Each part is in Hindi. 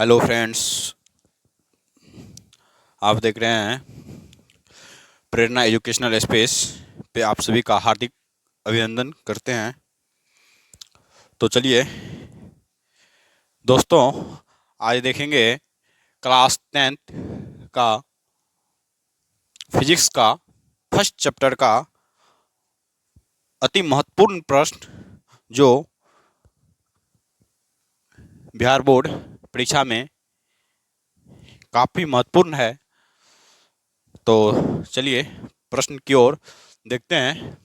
हेलो फ्रेंड्स, आप देख रहे हैं प्रेरणा एजुकेशनल स्पेस पे। आप सभी का हार्दिक अभिनंदन करते हैं। तो चलिए दोस्तों, आज देखेंगे क्लास 10th का फिजिक्स का फर्स्ट चैप्टर का अति महत्वपूर्ण प्रश्न जो बिहार बोर्ड परीक्षा में काफ़ी महत्वपूर्ण है। तो चलिए प्रश्न की ओर देखते हैं।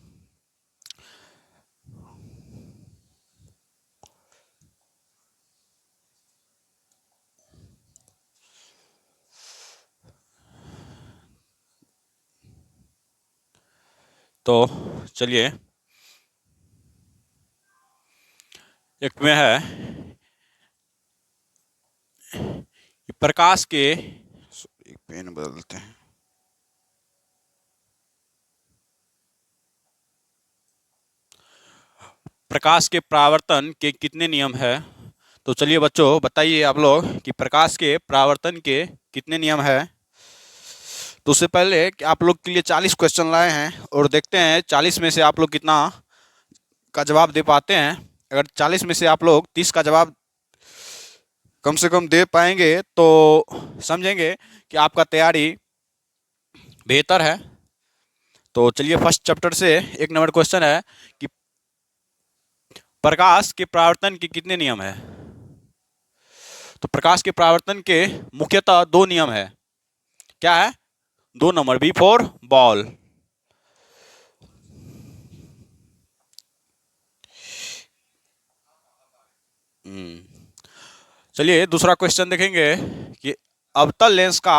तो चलिए, एक में है प्रकाश के, एक पेन बदलते हैं। प्रकाश के परावर्तन के कितने नियम है? तो चलिए बच्चों, बताइए आप लोग कि प्रकाश के परावर्तन के कितने नियम है। तो उससे पहले कि आप लोग के लिए 40 क्वेश्चन लाए हैं और देखते हैं 40 में से आप लोग कितना का जवाब दे पाते हैं। अगर 40 में से आप लोग 30 का जवाब कम से कम दे पाएंगे तो समझेंगे कि आपका तैयारी बेहतर है। तो चलिए फर्स्ट चैप्टर से एक नंबर क्वेश्चन है कि प्रकाश के परावर्तन के कितने नियम है। तो प्रकाश के परावर्तन के मुख्यतः दो नियम है। क्या है? 2 नंबर, बी फॉर बॉल। चलिए दूसरा क्वेश्चन देखेंगे कि अवतल लेंस का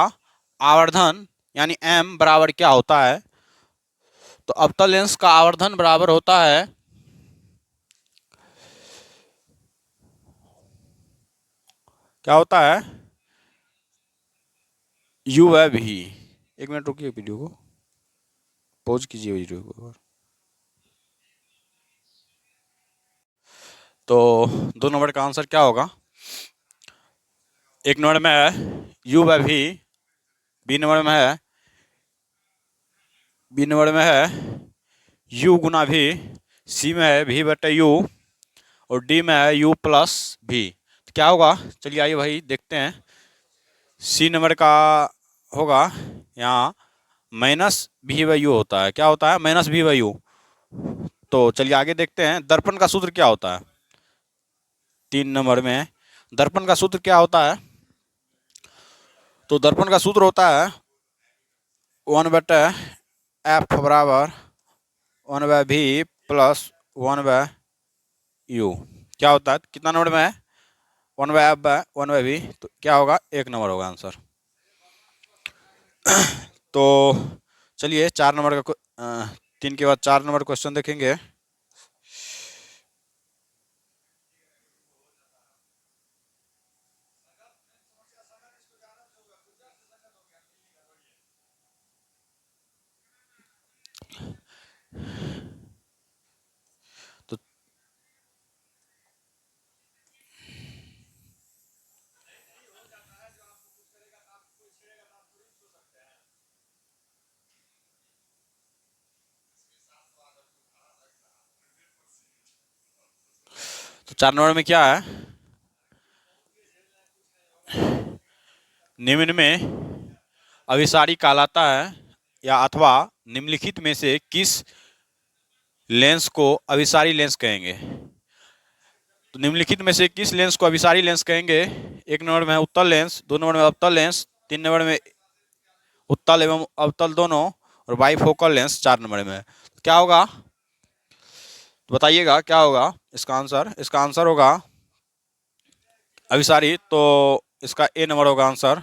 आवर्धन यानी m बराबर क्या होता है। तो अवतल लेंस का आवर्धन बराबर होता है, क्या होता है? u by v। एक मिनट रुकिए, वीडियो को पॉज कीजिए, वीडियो को। तो 2 नंबर का आंसर क्या होगा? एक नंबर में है u by v, B number में है u गुना v, सी में है v बटे u और डी में है u प्लस v। तो क्या होगा? चलिए आइए भाई देखते हैं। सी नंबर का होगा यहाँ माइनस भी बाई यू होता है। क्या होता है? माइनस भी बाई यू। तो चलिए आगे देखते हैं, दर्पण का सूत्र क्या होता है। 3 नंबर में दर्पण का सूत्र क्या होता है? तो दर्पण का सूत्र होता है 1/f बराबर 1/v प्लस 1/u। क्या होता है? कितना नंबर में है? 1/f bye 1/v। तो क्या होगा? 1 नंबर होगा आंसर। तो चलिए 4 नंबर का 3 के बाद 4 नंबर क्वेश्चन देखेंगे। तो तो 4 नंबर में क्या है? निम्न में अभिसारी कहलाता है या अथवा निम्नलिखित में से किस लेंस को अभिसारी लेंस कहेंगे। तो निम्नलिखित में से किस लेंस को अभिसारी लेंस कहेंगे? एक नंबर में है उत्तल लेंस, 2 नंबर में अवतल लेंस, 3 नंबर में उत्तल एवं अवतल दोनों, और बाइफोकल लेंस 4 नंबर में है। तो क्या होगा? तो बताइएगा क्या होगा इसका आंसर। इसका आंसर होगा अभिसारी, तो इसका ए नंबर होगा आंसर।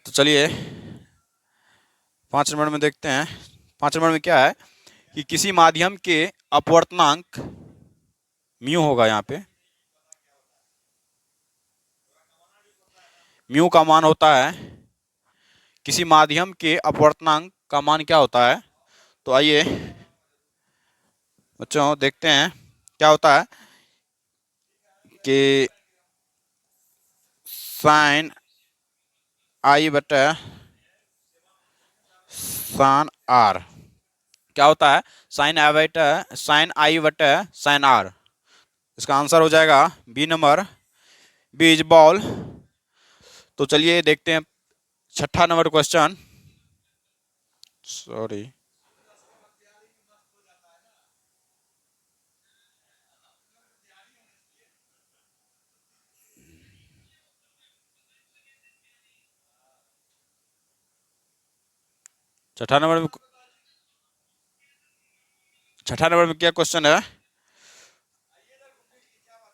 तो चलिए 5 नंबर में देखते हैं। 5 नंबर में क्या है कि किसी माध्यम के अपवर्तनांक म्यू होगा। यहाँ पे म्यू का मान होता है, किसी माध्यम के अपवर्तनांक का मान क्या होता है। तो आइए बच्चों देखते हैं क्या होता है कि साइन आई बटा साइन आर क्या होता है? साइन आई बटा साइन आर। इसका आंसर हो जाएगा B number, B is ball. तो चलिए देखते हैं छठा नंबर क्वेश्चन। सॉरी, छठा नंबर में छठा नंबर में क्या क्वेश्चन है?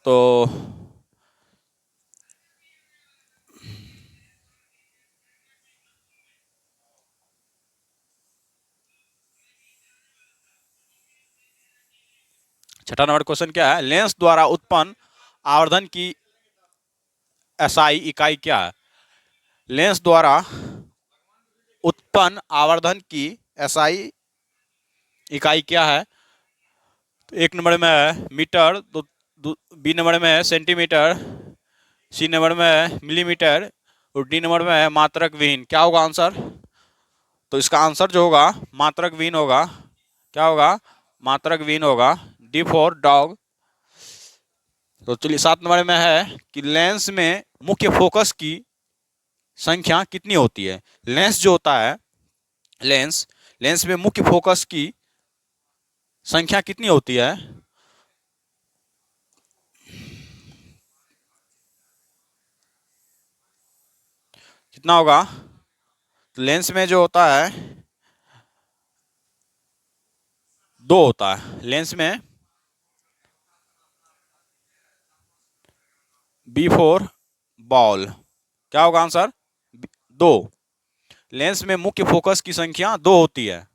तो छठा नंबर क्वेश्चन क्या है? लेंस द्वारा उत्पन्न आवर्धन की एसआई इकाई क्या है? लेंस द्वारा उत्पन्न आवर्धन की एसआई इकाई क्या है? तो एक नंबर में है मीटर, बी नंबर में है सेंटीमीटर, सी नंबर में है मिलीमीटर और डी नंबर में है मात्रक विहीन। क्या होगा आंसर? तो इसका आंसर जो होगा मात्रक विहीन होगा। क्या होगा? मात्रक विहीन होगा। D for dog. तो चलिए सात नंबर में है कि लेंस में मुख्य फोकस की संख्या कितनी होती है? लेंस जो होता है, लेंस में मुख्य फोकस की संख्या कितनी होती है? कितना होगा? तो लेंस में जो होता है दो होता है। लेंस में बी फोर बॉल। क्या होगा आंसर? दो। लेंस में मुख्य फोकस की संख्या दो होती है।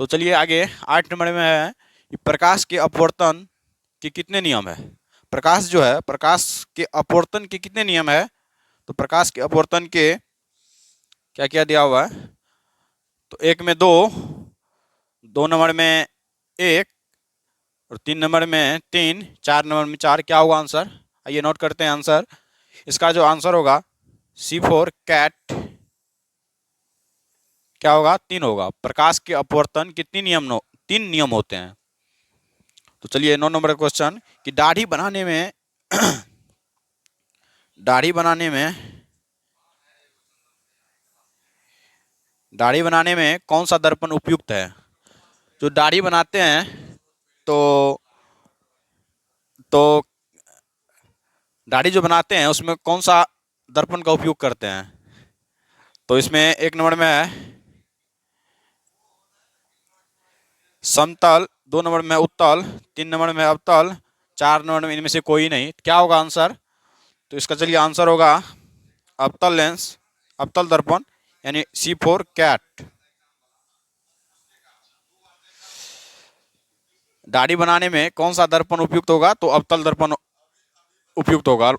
तो चलिए आगे आठ नंबर में है कि प्रकाश के अपवर्तन के कितने नियम है? प्रकाश जो है, प्रकाश के अपवर्तन के कितने नियम है? तो प्रकाश के अपवर्तन के क्या क्या दिया हुआ है? तो एक में दो, दो नंबर में एक और तीन नंबर में तीन, चार नंबर में चार। क्या होगा आंसर? आइए नोट करते हैं आंसर। इसका जो आंसर होगा सी फोर कैट। क्या होगा? तीन होगा। प्रकाश के अपवर्तन के तीन नियम होते हैं। तो चलिए नौ नंबर क्वेश्चन कि दाढ़ी बनाने में दाढ़ी बनाने में कौन सा दर्पण उपयुक्त है? जो दाढ़ी बनाते हैं तो तो दाढ़ी जो बनाते हैं उसमें कौन सा दर्पण का उपयोग करते हैं? तो इसमें एक नंबर में है समतल, दो नंबर में उत्तल, तीन नंबर में अवतल, चार नंबर में इनमें से कोई नहीं। क्या होगा आंसर? तो इसका चलिए आंसर होगा अवतल लेंस, अवतल दर्पण, यानी सी फोर कैट। दाढ़ी बनाने में कौन सा दर्पण उपयुक्त होगा? तो अवतल दर्पण उपयुक्त होगा।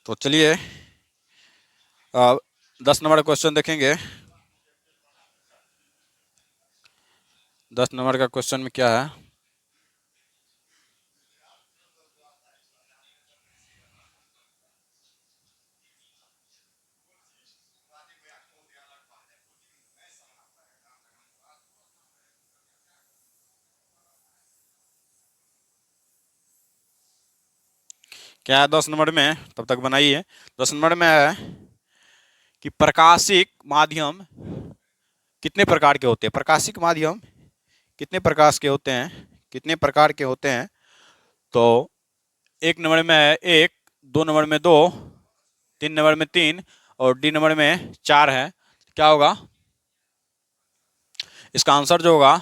तो चलिए अब 10 नंबर क्वेश्चन देखेंगे। 10 नंबर का क्वेश्चन में क्या है? क्या है 10 नंबर में? तब तक बनाइए। 10 नंबर में है कि प्रकाशिक माध्यम कितने प्रकार के होते हैं? प्रकाशिक माध्यम कितने प्रकार के होते हैं? कितने प्रकार के होते हैं? तो एक नंबर में है एक, दो नंबर में दो, तीन नंबर में तीन और डी नंबर में चार है। क्या होगा? इसका आंसर जो होगा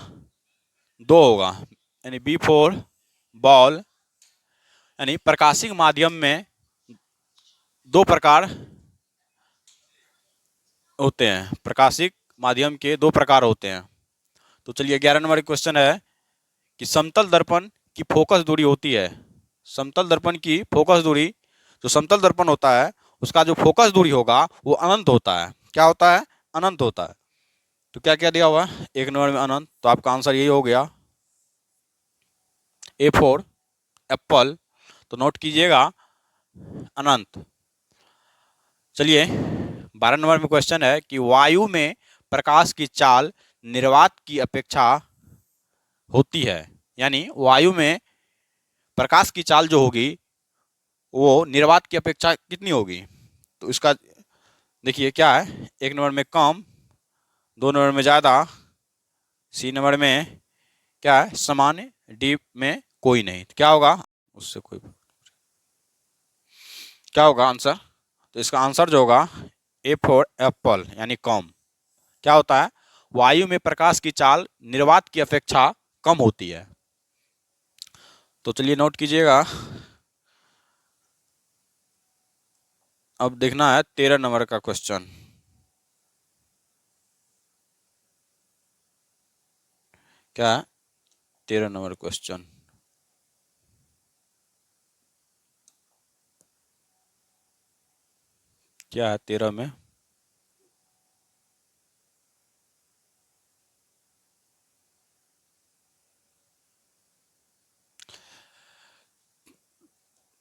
दो होगा, यानी बी फोर बॉल। यानी प्रकाशिक माध्यम में दो प्रकार होते हैं। प्रकाशिक माध्यम के दो प्रकार होते हैं। तो चलिए 11 नंबर क्वेश्चन है कि समतल दर्पण की फोकस दूरी होती है। समतल दर्पण की फोकस दूरी, जो समतल दर्पण होता है उसका जो फोकस दूरी होगा वो अनंत होता है। क्या होता है? अनंत होता है। तो क्या क्या दिया हुआ है? एक नंबर में अनंत, तो आपका आंसर यही हो गया। A for Apple. तो नोट कीजिएगा अनंत। चलिए 12 नंबर में क्वेश्चन है कि वायु में प्रकाश की चाल निर्वात की अपेक्षा होती है, यानी वायु में प्रकाश की चाल जो होगी वो निर्वात की अपेक्षा कितनी होगी। तो इसका देखिए क्या है, 1 नंबर में कम, 2 नंबर में ज़्यादा, सी नंबर में क्या है सामान्य, डी में कोई नहीं। तो क्या होगा उससे कोई क्या होगा आंसर। तो इसका आंसर जो होगा ए फॉर एप्पल यानी कम। क्या होता है, वायु में प्रकाश की चाल निर्वात की अपेक्षा कम होती है। तो चलिए नोट कीजिएगा। अब देखना है 13 नंबर का क्वेश्चन। क्या है 13 नंबर क्वेश्चन। क्या है 13 में,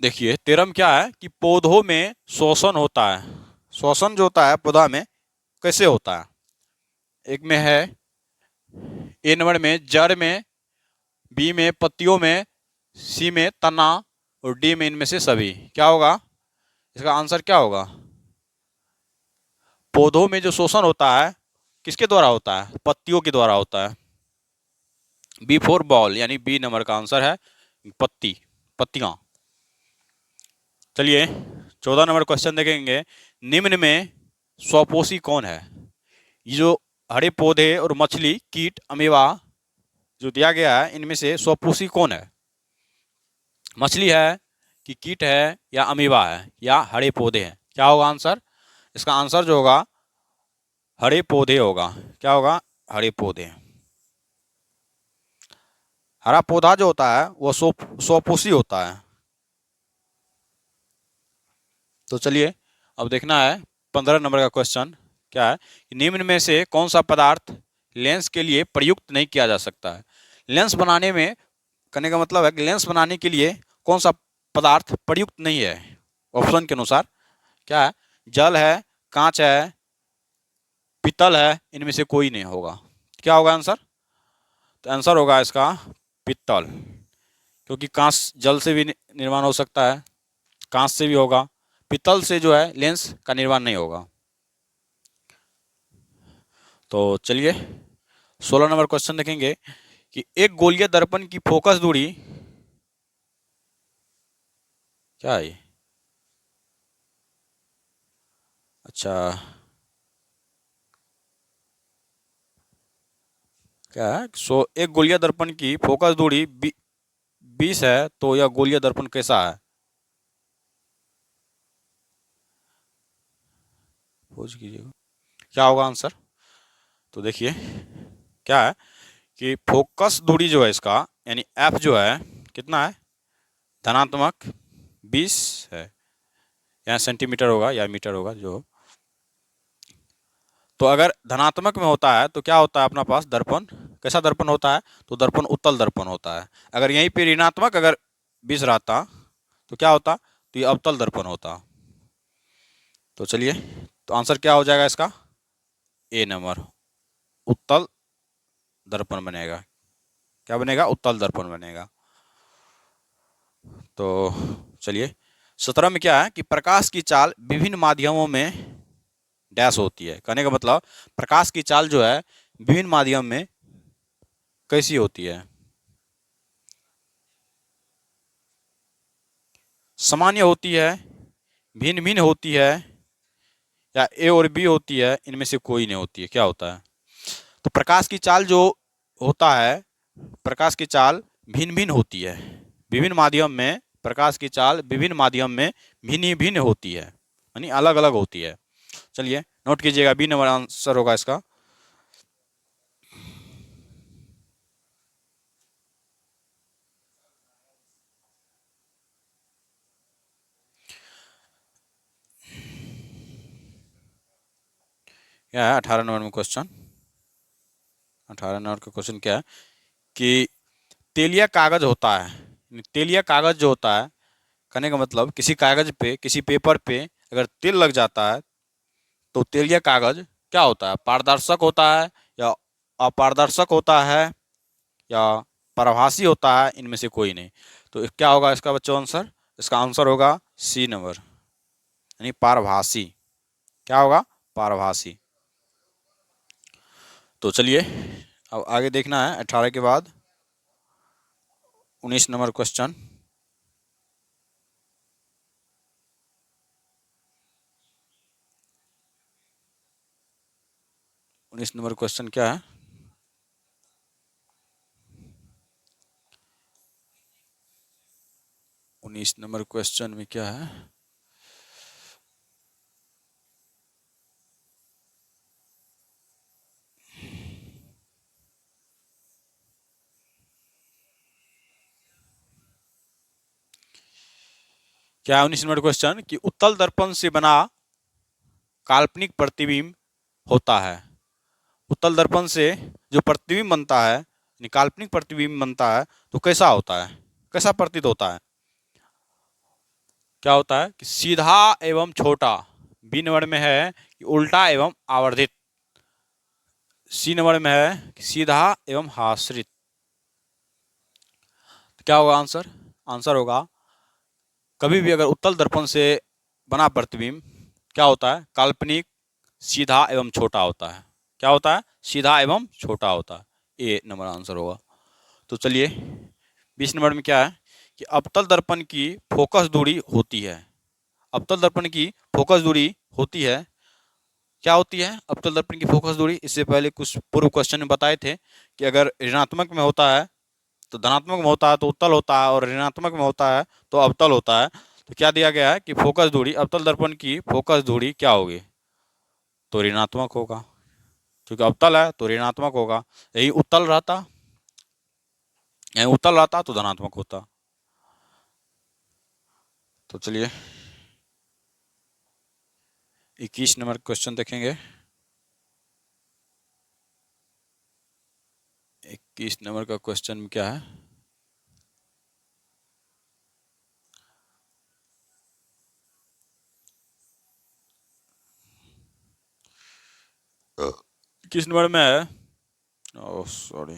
देखिए 13 में क्या है कि पौधों में श्वसन होता है। श्वसन जो होता है पौधा में कैसे होता है। एक में है ए नंबर में जड़ में, बी में पत्तियों में, सी में तना और डी में इनमें से सभी। क्या होगा इसका आंसर, क्या होगा। पौधों में जो शोषण होता है किसके द्वारा होता है, पत्तियों के द्वारा होता है। बी फोर बॉल यानी बी नंबर का आंसर है पत्ती, पत्तियां। चलिए 14 नंबर क्वेश्चन देखेंगे। निम्न में स्वपोषी कौन है। ये जो हरे पौधे और मछली कीट अमीबा जो दिया गया है इनमें से स्वपोषी कौन है। मछली है कि कीट है या अमीबा है या हरे पौधे हैं। क्या होगा आंसर, इसका आंसर जो होगा हरे पौधे होगा। क्या होगा, हरे पौधे। हरा पौधा जो होता है वो स्वपोषी होता है। तो चलिए अब देखना है 15 नंबर का क्वेश्चन। क्या है, निम्न में से कौन सा पदार्थ लेंस के लिए प्रयुक्त नहीं किया जा सकता है। लेंस बनाने में, करने का मतलब है कि लेंस बनाने के लिए कौन सा पदार्थ प्रयुक्त नहीं है ऑप्शन के अनुसार। क्या है, जल है, कांच है, पीतल है, इनमें से कोई नहीं होगा। क्या होगा आंसर, तो आंसर होगा इसका पीतल, क्योंकि कांच जल से भी निर्माण हो सकता है, कांच से भी होगा, पीतल से जो है लेंस का निर्माण नहीं होगा। तो चलिए 16 नंबर क्वेश्चन देखेंगे कि एक गोलीय दर्पण की फोकस दूरी क्या है। अच्छा, क्या है, एक गोलीय दर्पण की फोकस दूरी 20 है, तो यह गोलीय दर्पण कैसा है। खोज कीजिएगा क्या होगा आंसर। तो देखिए क्या है कि फोकस दूरी जो है इसका यानी एफ जो है कितना है, धनात्मक 20 है। यहाँ सेंटीमीटर होगा या मीटर होगा जो। तो अगर धनात्मक में होता है तो क्या होता है अपना पास दर्पण, कैसा दर्पण होता है, तो दर्पण उत्तल दर्पण होता है। अगर यहीं पे ऋणात्मक अगर 20 रहता तो क्या होता, तो ये अवतल दर्पण होता। तो चलिए, तो आंसर क्या हो जाएगा इसका, ए नंबर उत्तल दर्पण बनेगा। क्या बनेगा, उत्तल दर्पण बनेगा। तो चलिए 17 में क्या है कि प्रकाश की चाल विभिन्न माध्यमों में डैश होती है। कहने का मतलब प्रकाश की चाल जो है विभिन्न माध्यम में कैसी होती है, सामान्य होती है, भिन्न भिन्न होती है, या ए और बी होती है, इनमें से कोई नहीं होती है। क्या होता है, तो प्रकाश की चाल जो होता है, प्रकाश की चाल भिन्न भिन्न होती है विभिन्न माध्यम में। प्रकाश की चाल विभिन्न माध्यम में भिन्न भिन्न होती है, यानी अलग अलग होती है। चलिए नोट कीजिएगा, बी नंबर आंसर होगा इसका। क्या है 18 नंबर में क्वेश्चन। 18 नंबर का क्वेश्चन क्या है कि तेलिया कागज होता है तेलिया कागज जो होता है, कहने का मतलब किसी कागज पे, किसी पेपर पे अगर तेल लग जाता है तो तेलिया कागज क्या होता है? पारदर्शक होता है या अपारदर्शक होता है या पारभासी होता है? इनमें से कोई नहीं। तो क्या होगा इसका बच्चों आंसर? इसका आंसर होगा सी नंबर, यानी पारभासी। क्या होगा? पारभासी। तो चलिए अब आगे देखना है 18 के बाद 19 नंबर क्वेश्चन। 19 नंबर क्वेश्चन क्या है? 19 नंबर क्वेश्चन में क्या है? क्या है 19 नंबर क्वेश्चन? कि उत्तल दर्पण से बना काल्पनिक प्रतिबिंब होता है। उत्तल दर्पण से जो प्रतिबिंब बनता है, यानी काल्पनिक प्रतिबिंब बनता है, तो कैसा होता है? कैसा प्रतीत होता है? क्या होता है? कि सीधा एवं छोटा। बी नंबर में है कि उल्टा एवं आवर्धित। सी नंबर में है कि सीधा एवं हाश्रित। तो क्या होगा आंसर? आंसर होगा कभी भी अगर उत्तल दर्पण से बना प्रतिबिंब क्या होता है? काल्पनिक, सीधा एवं छोटा होता है। क्या होता है? सीधा एवं छोटा होता है। ए नंबर आंसर होगा। तो चलिए 20 नंबर में क्या है? कि अवतल दर्पण की फोकस दूरी होती है। अवतल दर्पण की फोकस दूरी होती है। क्या होती है अवतल दर्पण की फोकस दूरी? इससे पहले कुछ पूर्व क्वेश्चन में बताए थे कि अगर ऋणात्मक में होता है तो धनात्मक में होता है तो उत्तल होता है, और ऋणात्मक में होता है तो अवतल होता है। तो क्या दिया गया है कि फोकस दूरी, अवतल दर्पण की फोकस दूरी क्या होगी? तो ऋणात्मक होगा, क्योंकि अवतल है तो ऋणात्मक होगा। यही उत्तल रहता, यही उत्तल रहता तो धनात्मक होता। तो चलिए 21 नंबर क्वेश्चन देखेंगे। 21 नंबर का क्वेश्चन क्या है? किस नंबर में है? Oh sorry.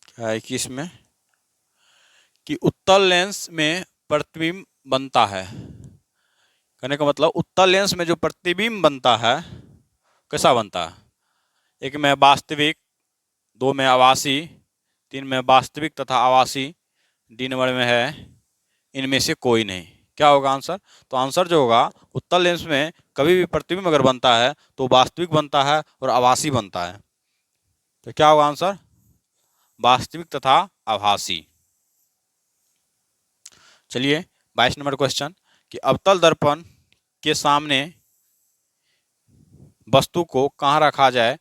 क्या है 21 में? कि उत्तल लेंस में प्रतिबिंब बनता है। कहने का मतलब उत्तल लेंस में जो प्रतिबिंब बनता है कैसा बनता है? एक में वास्तविक, दो में आभासी, तीन में वास्तविक तथा आभासी, डी नंबर में है इनमें से कोई नहीं। क्या होगा आंसर? तो आंसर जो होगा, उत्तल लेंस में कभी भी प्रतिबिंब अगर बनता है तो वास्तविक बनता है और आभासी बनता है। तो क्या होगा आंसर? वास्तविक तथा आभासी। चलिए 22 नंबर क्वेश्चन। कि अवतल दर्पण के सामने वस्तु को कहाँ रखा जाए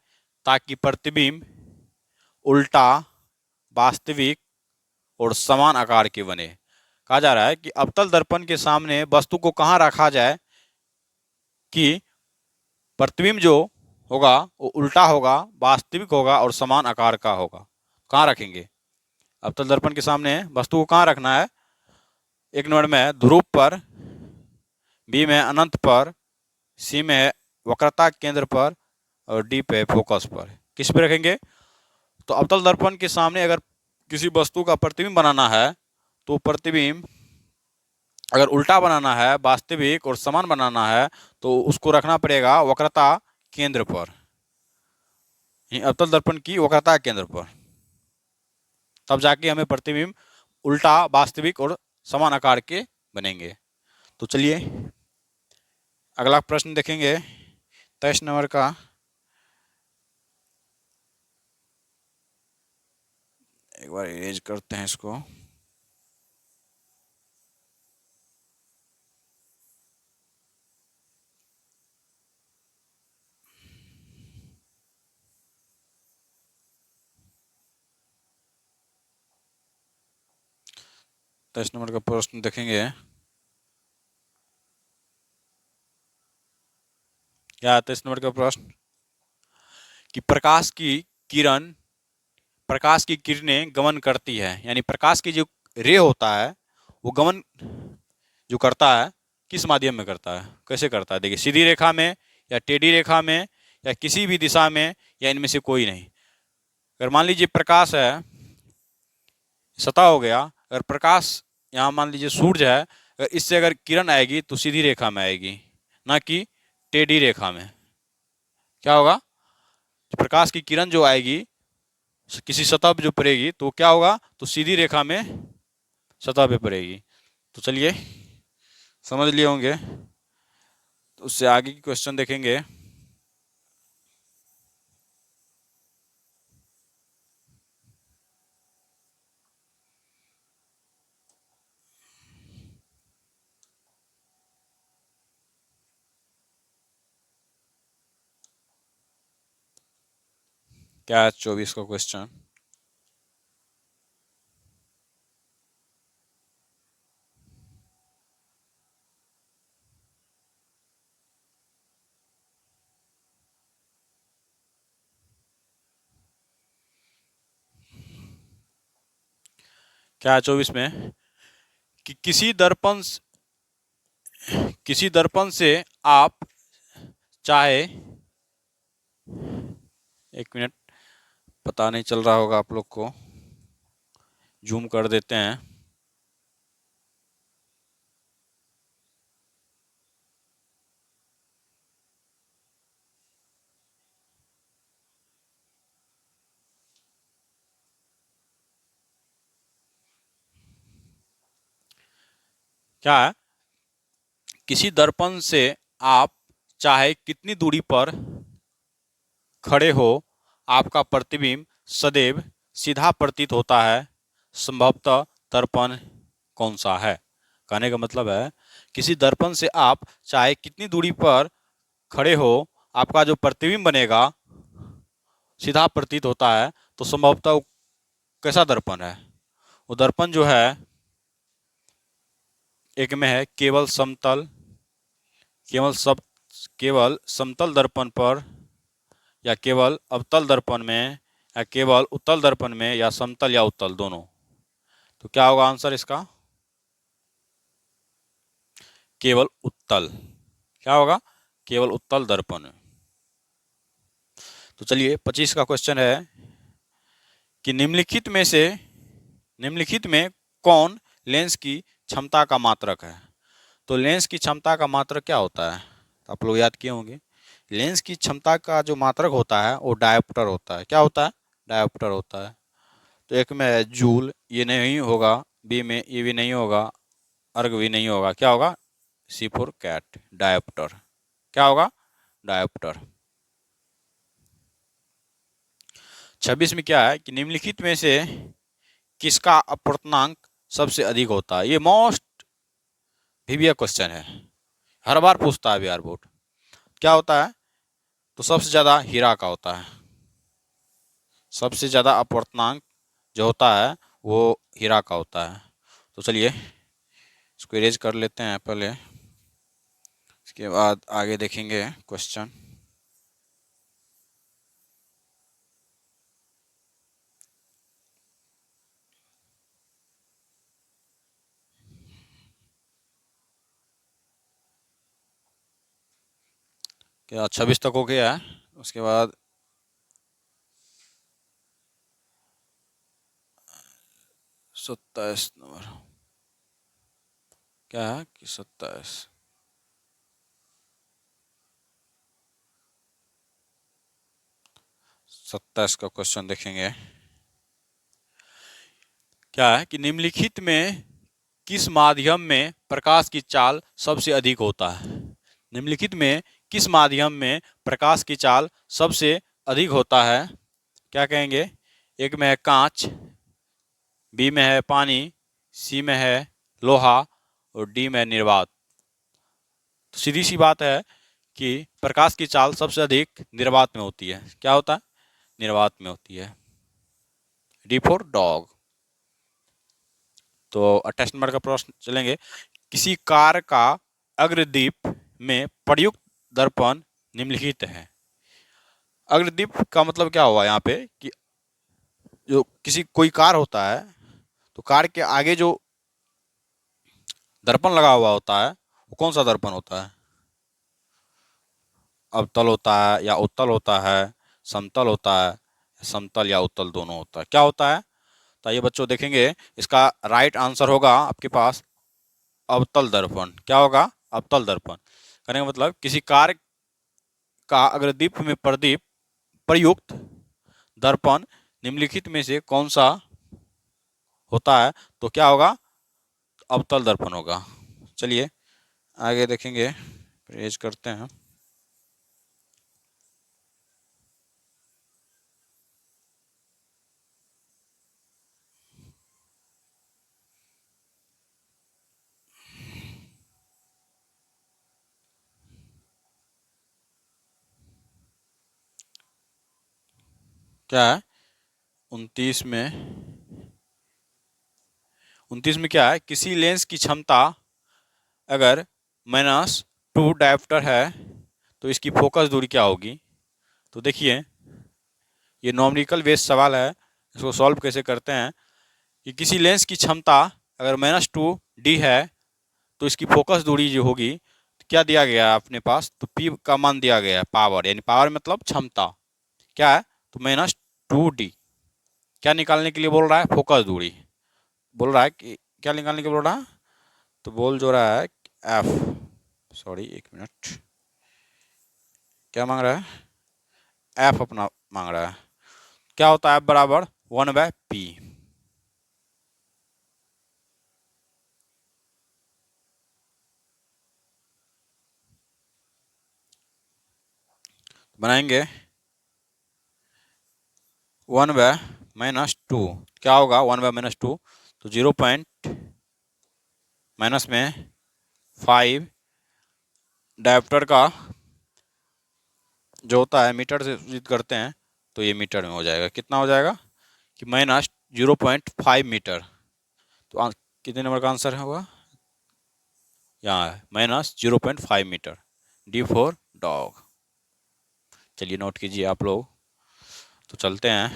ताकि प्रतिबिंब उल्टा, वास्तविक और समान आकार के बने? कहा जा रहा है कि अवतल दर्पण के सामने वस्तु को कहाँ रखा जाए कि प्रतिबिंब जो होगा वो उल्टा होगा, वास्तविक होगा और समान आकार का होगा। कहाँ रखेंगे? अवतल दर्पण के सामने वस्तु को कहाँ रखना है? एक नंबर में ध्रुव पर, बी में अनंत पर, सी में वक्रता केंद्र पर, और डी पे फोकस पर। किस पे रखेंगे? तो अवतल दर्पण के सामने अगर किसी वस्तु का प्रतिबिंब बनाना है तो प्रतिबिंब अगर उल्टा बनाना है, वास्तविक और समान बनाना है, तो उसको रखना पड़ेगा वक्रता केंद्र पर, अवतल दर्पण की वक्रता केंद्र पर। तब जाके हमें प्रतिबिंब उल्टा, वास्तविक और समान आकार के बनेंगे। तो चलिए अगला प्रश्न देखेंगे 23 नंबर का। एक बार इरेज करते हैं इसको। तेईस नंबर का प्रश्न देखेंगे। क्या है 23 नंबर का प्रश्न? कि प्रकाश की किरणें गमन करती है, यानी प्रकाश की जो रे होता है वो गमन जो करता है किस माध्यम में करता है, कैसे करता है? देखिए, सीधी रेखा में या टेढ़ी रेखा में या किसी भी दिशा में या इनमें से कोई नहीं। अगर मान लीजिए प्रकाश है, सतह हो गया, अगर प्रकाश यहाँ मान लीजिए सूरज है, अगर इससे अगर किरण आएगी तो सीधी रेखा में आएगी, ना कि टेढ़ी रेखा में। क्या होगा? प्रकाश की किरण जो आएगी किसी सतह पे जो पड़ेगी तो क्या होगा? तो सीधी रेखा में सतह पे पड़ेगी। तो चलिए समझ लिए होंगे, तो उससे आगे की क्वेश्चन देखेंगे। क्या है 24 का क्वेश्चन? क्या है 24 में कि किसी दर्पण से आप चाहे, एक मिनट, पता नहीं चल रहा होगा आप लोग को, जूम कर देते हैं। क्या है? किसी दर्पण से आप चाहे कितनी दूरी पर खड़े हो, आपका प्रतिबिंब सदैव सीधा प्रतीत होता है। संभवतः दर्पण कौन सा है? कहने का मतलब है, किसी दर्पण से आप चाहे कितनी दूरी पर खड़े हो, आपका जो प्रतिबिंब बनेगा सीधा प्रतीत होता है, तो संभवतः वो कैसा दर्पण है? वो दर्पण जो है, एक में है केवल समतल दर्पण पर, या केवल अवतल दर्पण में, या केवल उत्तल दर्पण में, या समतल या उत्तल दोनों। तो क्या होगा आंसर इसका? केवल उत्तल। क्या होगा? केवल उत्तल दर्पण। तो चलिए 25 का क्वेश्चन है कि निम्नलिखित में कौन लेंस की क्षमता का मात्रक है? तो लेंस की क्षमता का मात्रक क्या होता है? तो आप लोग याद किए होंगे, लेंस की क्षमता का जो मात्रक होता है वो डायोप्टर होता है। क्या होता है? डायोप्टर होता है। तो एक में है जूल, ये नहीं होगा, बी में ये भी नहीं होगा, अर्ग भी नहीं होगा। क्या होगा? सी फॉर कैट, डायोप्टर। क्या होगा? डायोप्टर। 26 में क्या है कि निम्नलिखित में से किसका अपवर्तनांक सबसे अधिक होता है? ये मोस्ट वीवियस क्वेश्चन है, हर बार पूछता है बिहार बोर्ड। क्या होता है? तो सबसे ज्यादा हीरा का होता है। सबसे ज्यादा अपवर्तनांक जो होता है वो हीरा का होता है। तो चलिए इसको इरेज कर लेते हैं पहले, इसके बाद आगे देखेंगे क्वेश्चन। क्या 26 तक हो गया है? उसके बाद 27 नंबर क्या है कि 27 का क्वेश्चन देखेंगे। क्या है कि निम्नलिखित में किस माध्यम में प्रकाश की चाल सबसे अधिक होता है? निम्नलिखित में किस माध्यम में प्रकाश की चाल सबसे अधिक होता है? क्या कहेंगे? एक में है कांच, बी में है पानी, सी में है लोहा और डी में है निर्वात। तो सीधी सी बात है कि प्रकाश की चाल सबसे अधिक निर्वात में होती है। क्या होता है? निर्वात में होती है। D for dog. तो 28 नंबर का प्रश्न चलेंगे। किसी कार का अग्रदीप में प्रयुक्त दर्पण निम्नलिखित है। अग्रदीप का मतलब क्या हुआ यहाँ पे कि जो कोई कार होता है तो कार के आगे जो दर्पण लगा हुआ होता है वो कौन सा दर्पण होता है? अवतल होता है या उत्तल होता है, समतल होता है, समतल या उत्तल दोनों होता है, क्या होता है? तो ये बच्चों देखेंगे, इसका राइट आंसर होगा आपके पास अवतल दर्पण। क्या होगा? अवतल दर्पण। कहने का मतलब किसी कार का अग्रदीप में प्रयुक्त दर्पण निम्नलिखित में से कौन सा होता है? तो क्या होगा? अवतल दर्पण होगा। चलिए आगे देखेंगे, पेज करते हैं। क्या है 29 में क्या है? किसी लेंस की क्षमता अगर -2 डायोप्टर है तो इसकी फोकस दूरी क्या होगी? तो देखिए ये नॉमरिकल बेस्ड सवाल है, इसको सॉल्व कैसे करते हैं कि किसी लेंस की क्षमता अगर -2d है तो इसकी फोकस दूरी जो होगी, तो क्या दिया गया है अपने पास? तो p का मान दिया गया है, पावर, यानी पावर मतलब क्षमता। क्या है? तो -2d। क्या निकालने के लिए बोल रहा है? फोकस दूरी बोल रहा है कि क्या निकालने के लिए बोल रहा है? तो बोल जो रहा है एफ, सॉरी एक मिनट, क्या मांग रहा है? एफ अपना मांग रहा है। क्या होता है एफ बराबर 1/p। बनाएंगे 1/-2। क्या होगा 1/-2? तो 0 पॉइंट माइनस में 5 डायोप्टर का जो होता है मीटर से सूचित करते हैं, तो ये मीटर में हो जाएगा। कितना हो जाएगा कि -0.5 मीटर। तो कितने नंबर का आंसर है होगा? यहाँ है -0.5 मीटर। D for dog. चलिए नोट कीजिए आप लोग। तो चलते हैं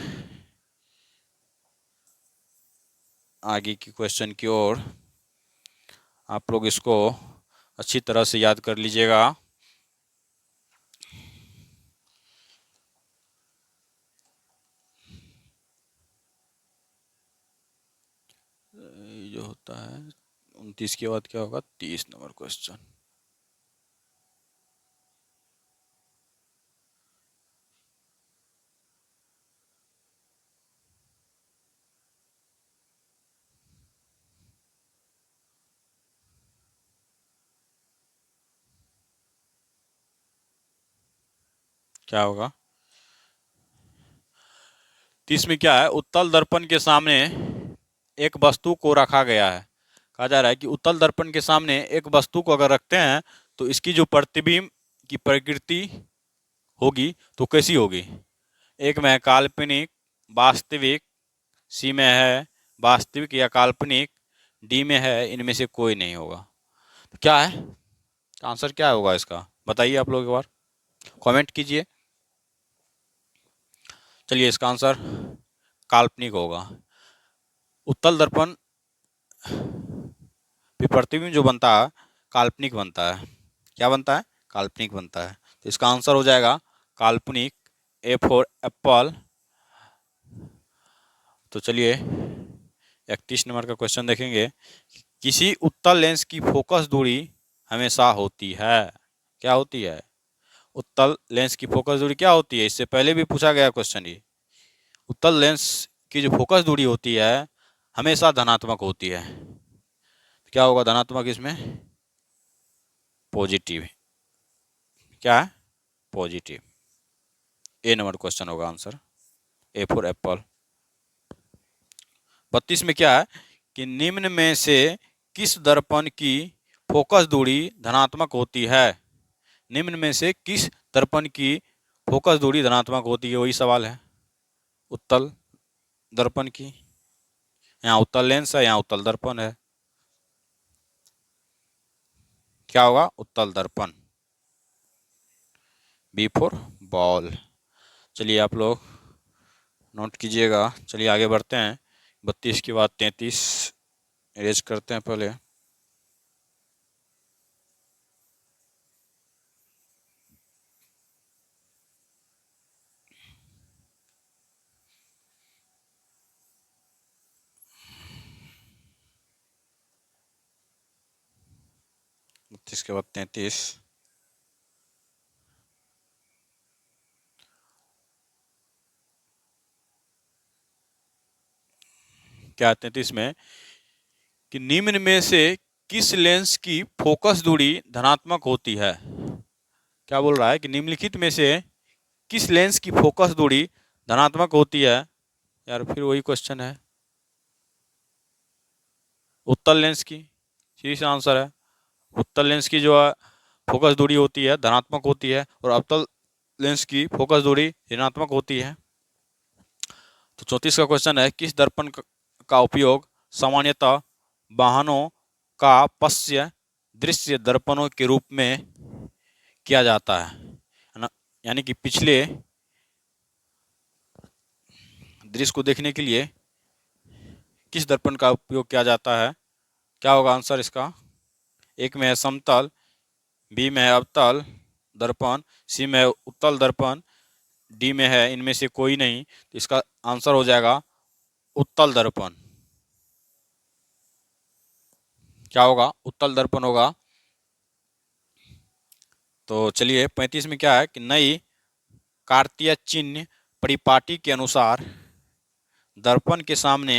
आगे की क्वेश्चन की ओर। आप लोग इसको अच्छी तरह से याद कर लीजिएगा। ये जो होता है 29 के बाद क्या होगा? 30 नंबर क्वेश्चन। क्या होगा 30 में? क्या है? उत्तल दर्पण के सामने एक वस्तु को रखा गया है। कहा जा रहा है कि उत्तल दर्पण के सामने एक वस्तु को अगर रखते हैं तो इसकी जो प्रतिबिंब की प्रकृति होगी तो कैसी होगी? एक में है काल्पनिक, वास्तविक, सी में है वास्तविक या काल्पनिक, डी में है इनमें से कोई नहीं होगा। तो क्या है आंसर? क्या होगा इसका? बताइए आप लोग एक बार, कमेंट कीजिए। चलिए इसका आंसर काल्पनिक होगा। उत्तल दर्पण प्रतिबिंब जो बनता है काल्पनिक बनता है। क्या बनता है? काल्पनिक बनता है। तो इसका आंसर हो जाएगा काल्पनिक, ए फॉर एप्पल। तो चलिए 31 नंबर का क्वेश्चन देखेंगे। किसी उत्तल लेंस की फोकस दूरी हमेशा होती है। क्या होती है? उत्तल लेंस की फोकस दूरी क्या होती है? इससे पहले भी पूछा गया क्वेश्चन ये। उत्तल लेंस की जो फोकस दूरी होती है हमेशा धनात्मक होती है। क्या होगा धनात्मक इसमें? पॉजिटिव। क्या है? पॉजिटिव। ए नंबर क्वेश्चन होगा आंसर, ए फॉर एप्पल। 32 में क्या है कि निम्न में से किस दर्पण की फोकस दूरी धनात्मक होती है? निम्न में से किस दर्पण की फोकस दूरी धनात्मक होती है? वही सवाल है। उत्तल दर्पण की, यहाँ उत्तल लेंस है, यहाँ उत्तल दर्पण है। क्या होगा? उत्तल दर्पण, बी फॉर बॉल। चलिए आप लोग नोट कीजिएगा। चलिए आगे बढ़ते हैं। 32 के बाद 33 इरेज करते हैं पहले। बत्तीस के बाद 33। क्या 33 में कि निम्न में से किस लेंस की फोकस दूरी धनात्मक होती है? क्या बोल रहा है कि निम्नलिखित में से किस लेंस की फोकस दूरी धनात्मक होती है? यार फिर वही क्वेश्चन है। उत्तल लेंस की सीधी सा आंसर है। उत्तल लेंस की जो है फोकस दूरी होती है धनात्मक होती है, और अवतल लेंस की फोकस दूरी ऋणात्मक होती है। तो 34 का क्वेश्चन है, किस दर्पण का उपयोग सामान्यतः वाहनों का पश्य दृश्य दर्पणों के रूप में किया जाता है ना? यानी कि पिछले दृश्य को देखने के लिए किस दर्पण का उपयोग किया जाता है? क्या होगा आंसर इसका? एक में है समतल, बी में है अवतल दर्पण, सी में है उत्तल दर्पण, डी में है इनमें से कोई नहीं। तो इसका आंसर हो जाएगा उत्तल दर्पण। क्या होगा? उत्तल दर्पण होगा। तो चलिए 35 में क्या है कि नई कार्तीय चिन्ह परिपाटी के अनुसार दर्पण के सामने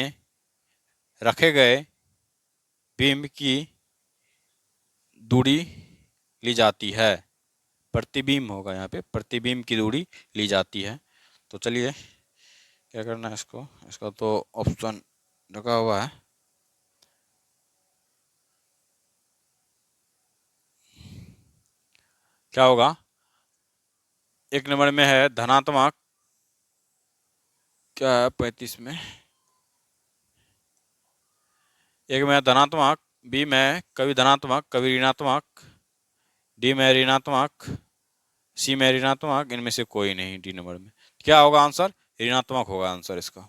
रखे गए बिंब की दूरी ली जाती है। प्रतिबिंब होगा यहाँ पे, प्रतिबिंब की दूरी ली जाती है। तो चलिए क्या करना है इसको, इसका तो ऑप्शन लगा हुआ है। क्या होगा? एक नंबर में है धनात्मक, क्या है 35 में? एक में है धनात्मक, बी में कभी धनात्मक कभी ऋणात्मक, डी में ऋणात्मक, सी में ऋणात्मक, इनमें से कोई नहीं डी नंबर में। क्या होगा आंसर? ऋणात्मक होगा आंसर इसका।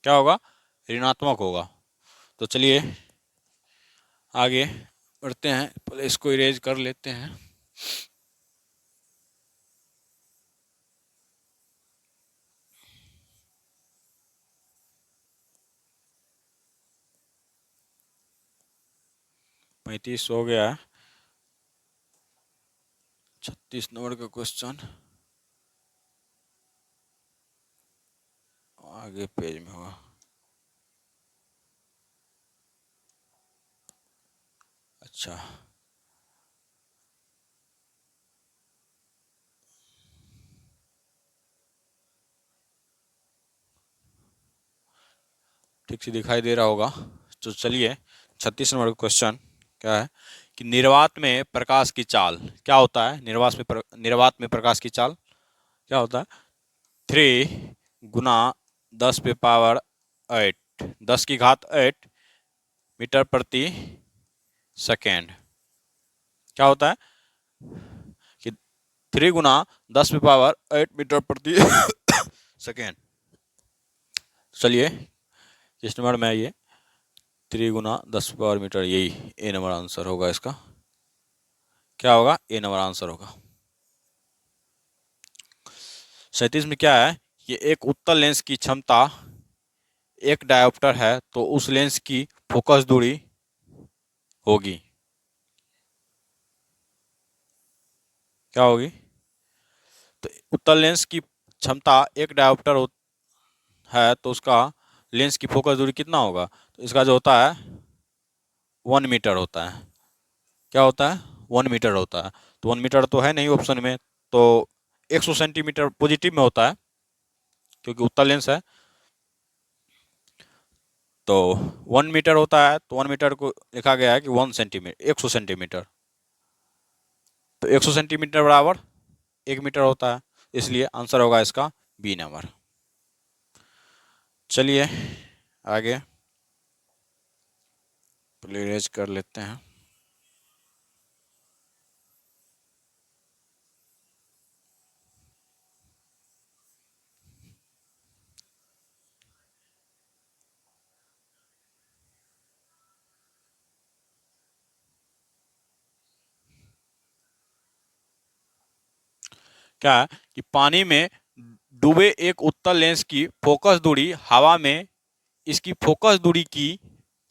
क्या होगा? ऋणात्मक होगा। तो चलिए आगे बढ़ते हैं, पहले इसको इरेज कर लेते हैं। पैंतीस हो गया। 36 नंबर का क्वेश्चन आगे पेज में होगा। अच्छा, ठीक से दिखाई दे रहा होगा। तो चलिए 36 नंबर का क्वेश्चन क्या है कि निर्वात में प्रकाश की चाल क्या होता है? निर्वात में प्रकाश की चाल क्या होता है? 3 गुना 10 पे पावर 8, 10 की घात 8 मीटर प्रति सेकेंड। क्या होता है कि 3 गुना 10 पे पावर 8 मीटर प्रति सेकेंड। चलिए किस नंबर में है ये? 3 गुना 10 पावर मीटर, यही ए नंबर आंसर होगा इसका। क्या होगा? ए नंबर आंसर होगा। 37 में क्या है? ये एक उत्तल लेंस की क्षमता एक डायोप्टर है, तो उस लेंस की फोकस दूरी होगी क्या होगी? तो उत्तल लेंस की क्षमता एक डायोप्टर है, तो उसका लेंस की फोकस दूरी कितना होगा? तो इसका जो होता है 1 मीटर होता है। क्या होता है? 1 मीटर होता है। तो 1 मीटर तो है नहीं ऑप्शन में, तो 100 सेंटीमीटर पॉजिटिव में होता है क्योंकि उत्तल लेंस है। तो 1 मीटर होता है, तो 1 मीटर को लिखा गया है कि 1 सेंटीमीटर, 100 सेंटीमीटर। तो 100 सेंटीमीटर बराबर 1 मीटर होता है, इसलिए आंसर होगा इसका बी नंबर। चलिए आगे प्लेरेज कर लेते हैं। क्या है कि पानी में डूबे एक उत्तल लेंस की फोकस दूरी हवा में इसकी फोकस दूरी की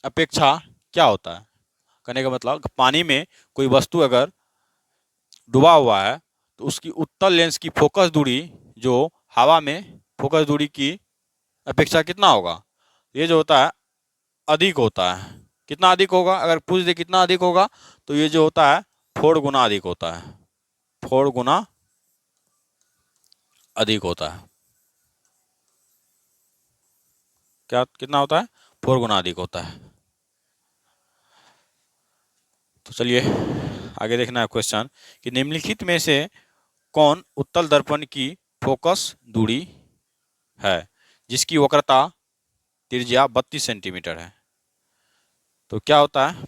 अपेक्षा क्या होता है। कहने का मतलब पानी में कोई वस्तु अगर डूबा हुआ है तो उसकी उत्तल लेंस की फोकस दूरी जो हवा में फोकस दूरी की अपेक्षा कितना होगा। ये जो होता है अधिक होता है। कितना अधिक होगा, अगर पूछ दे कितना अधिक होगा तो ये जो होता है 4 गुना अधिक होता है। 4 गुना अधिक होता है। क्या कितना होता है, 4 गुना अधिक होता है। तो चलिए आगे देखना है क्वेश्चन कि निम्नलिखित में से कौन उत्तल दर्पण की फोकस दूरी है जिसकी वक्रता त्रिज्या 32 सेंटीमीटर है। तो क्या होता है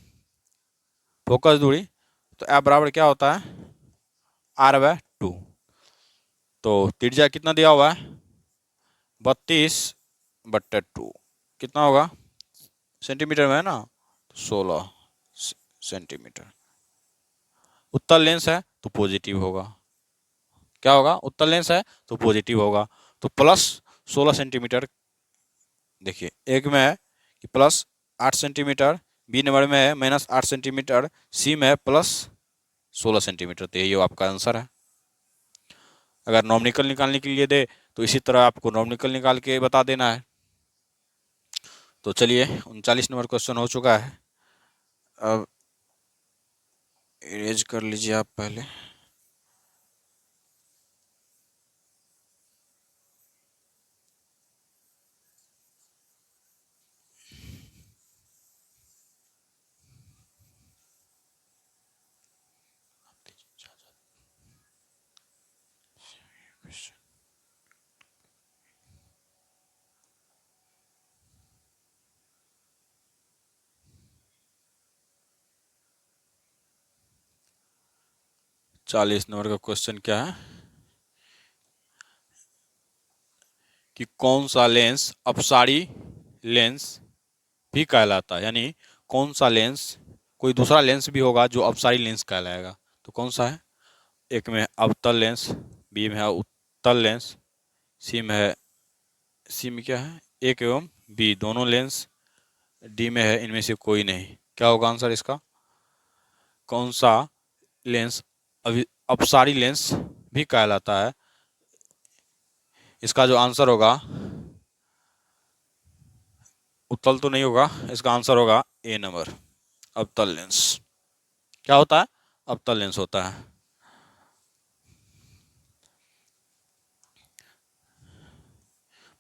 फोकस दूरी, तो एफ बराबर क्या होता है r/2। तो त्रिज्या कितना दिया हुआ है 32/2, कितना होगा सेंटीमीटर में है ना, 16 सेंटीमीटर। उत्तल लेंस है तो पॉजिटिव होगा, क्या होगा उत्तल लेंस है तो पॉजिटिव होगा। तो प्लस 16 सेंटीमीटर, देखिए एक में है कि प्लस 8 सेंटीमीटर, बी नंबर में है माइनस 8 सेंटीमीटर, सी में है प्लस 16 सेंटीमीटर। तो यही आपका आंसर है। अगर नॉमिकल निकालने के लिए दे तो इसी तरह आपको नॉमिकल निकाल के बता देना है। तो चलिए 39 नंबर क्वेश्चन हो चुका है। अब इरेज कर लीजिए आप पहले। चालीस नंबर का क्वेश्चन क्या है कि कौन सा लेंस अपसारी लेंस भी कहलाता है, यानी कौन सा लेंस, कोई दूसरा लेंस भी होगा जो अपसारी लेंस कहलाएगा। तो कौन सा है, एक में अवतल लेंस, बी में है उत्तल लेंस, सी में क्या है एक एवं बी दोनों लेंस, डी में है इनमें से कोई नहीं। क्या होगा आंसर इसका, कौन सा लेंस अपसारी लेंस भी कहलाता है। इसका जो आंसर होगा उत्तल तो नहीं होगा, इसका आंसर होगा ए नंबर अवतल लेंस। क्या होता है अवतल लेंस होता है।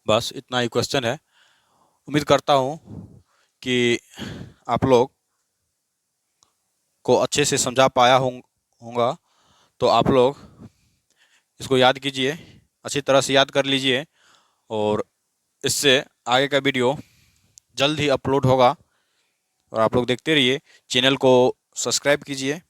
बस इतना ही क्वेश्चन है। उम्मीद करता हूँ कि आप लोग को अच्छे से समझा पाया होगा। तो आप लोग इसको याद कीजिए, अच्छी तरह से याद कर लीजिए, और इससे आगे का वीडियो जल्द ही अपलोड होगा। और आप लोग देखते रहिए, चैनल को सब्सक्राइब कीजिए।